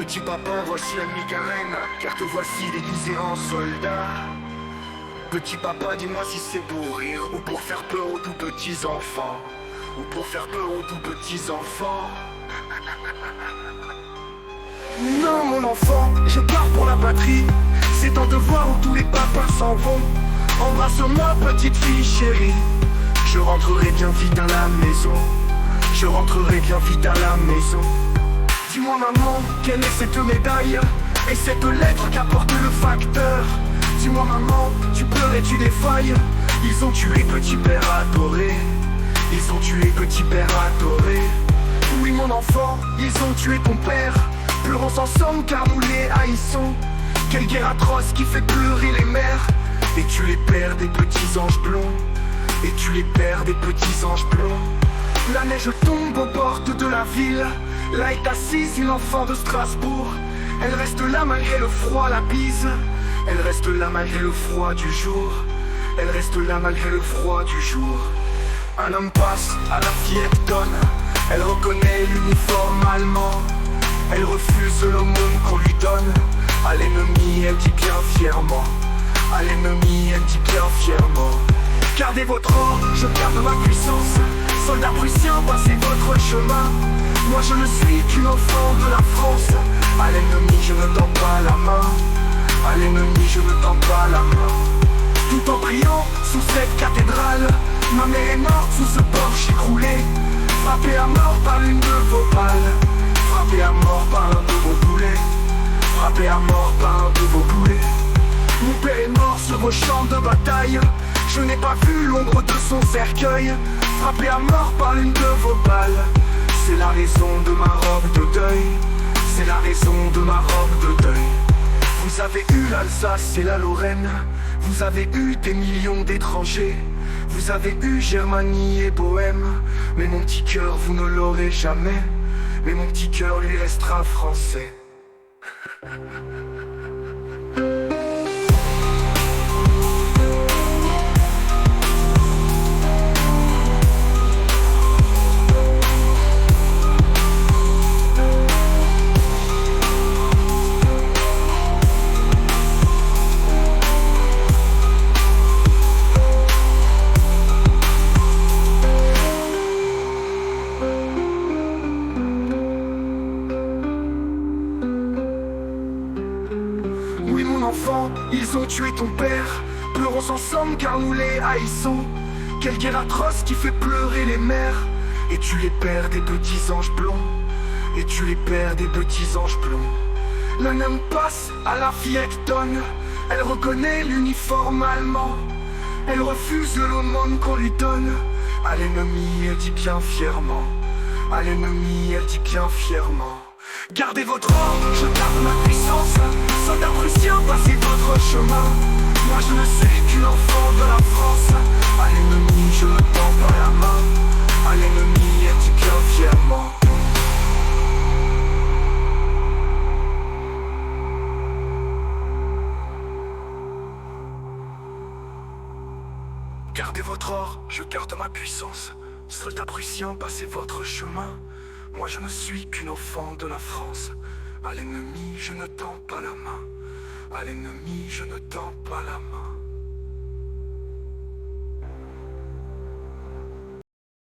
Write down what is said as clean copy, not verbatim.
Petit papa, voici la mi-carène, car te voici déguisé en soldat. Petit papa, dis-moi si c'est pour rire ou pour faire peur aux tout petits enfants. Ou pour faire peur aux tout petits enfants. Non mon enfant, je pars pour la patrie. C'est ton devoir où tous les papas s'en vont. Embrasse-moi petite fille chérie. Je rentrerai bien vite à la maison. Je rentrerai bien vite à la maison. Dis-moi maman, quelle est cette médaille et cette lettre qu'apporte le facteur? Dis-moi maman, tu pleures et tu défailles. Ils ont tué petit père adoré. Ils ont tué petit père adoré. Oui mon enfant, ils ont tué ton père. Pleurons ensemble car nous les haïssons. Quelle guerre atroce qui fait pleurer les mères. Et tu les pères des petits anges blonds. Et tu les pères des petits anges blonds. La neige tombe aux portes de la ville. Là est assise une enfant de Strasbourg. Elle reste là malgré le froid, la bise. Elle reste là malgré le froid du jour. Elle reste là malgré le froid du jour. Un homme passe, à la fillette donne. Elle reconnaît l'uniforme allemand. Elle refuse l'aumône qu'on lui donne. À l'ennemi elle dit bien fièrement. À l'ennemi elle dit bien fièrement. Gardez votre or, je garde ma puissance. Soldats prussiens, passez votre chemin. Moi je ne suis qu'une enfant de la France. À l'ennemi je ne tends pas la main. À l'ennemi je ne tends pas la main. Tout en priant sous cette cathédrale. Ma mère est morte sous ce porche écroulé. Frappée à mort par l'une de vos balles. Frappée à mort par un de vos boulets. Frappée à mort par un de vos boulets. Mon père est mort sur vos champs de bataille. Je n'ai pas vu l'ombre de son cercueil. Frappé à mort par l'une de vos balles. C'est la raison de ma robe de deuil. C'est la raison de ma robe de deuil. Vous avez eu l'Alsace et la Lorraine. Vous avez eu des millions d'étrangers. Vous avez eu Germanie et Bohème. Mais mon petit cœur vous ne l'aurez jamais. Mais mon petit cœur lui restera français. Oui mon enfant, ils ont tué ton père. Pleurons ensemble car nous les haïssons. Quelle guerre atroce qui fait pleurer les mères. Et tu les pères des petits anges blonds. Et tu les pères des petits anges blonds. L'un homme passe, à la fillette donne. Elle reconnaît l'uniforme allemand. Elle refuse l'aumône qu'on lui donne. À l'ennemi elle dit bien fièrement. À l'ennemi elle dit bien fièrement. Gardez votre or, je garde ma puissance. Soldats prussiens, passez votre chemin. Moi je ne suis qu'une enfant de la France. À l'ennemi je ne tends pas la main. À l'ennemi elle dit bien fièrement. Gardez votre or, je garde ma puissance. Soldats prussiens, passez votre chemin. Moi je ne suis qu'une enfant de la France. À l'ennemi je ne tends pas la main. À l'ennemi je ne tends pas la main.